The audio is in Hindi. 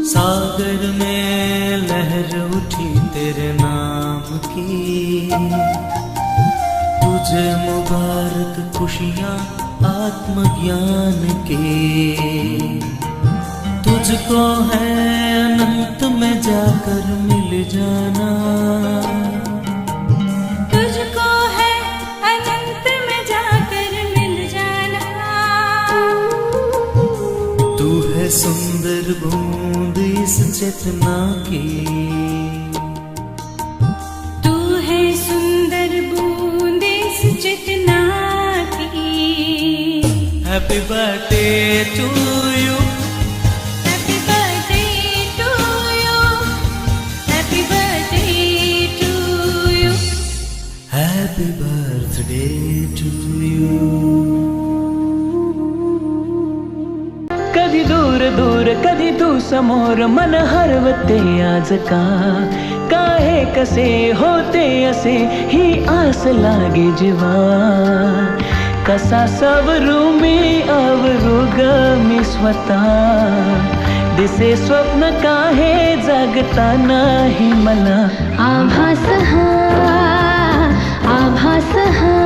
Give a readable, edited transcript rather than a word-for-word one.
सागर में लहर उठी तेरे नाम की, तुझे मुबारक खुशियाँ आत्मज्ञान के। तुझको है अनंत में जाकर मिल जाना, तुझको है अनंत में जाकर मिल जाना। तू है सुंदर बूंद इस चेतना की, तू है सुंदर बूंद इस चेतना की। Happy birthday to you, happy birthday to you, happy birthday to you, happy birthday to you. कधी दूर दूर कधी तू समोर, मन हरवते आज का, काय कसे होते असे ही आस लागे जीवा। कसा सवरू मी आवरू ग मी स्वतः, दिसे स्वप्न काहे जागता नाही मला। आभास हा, आभास हा,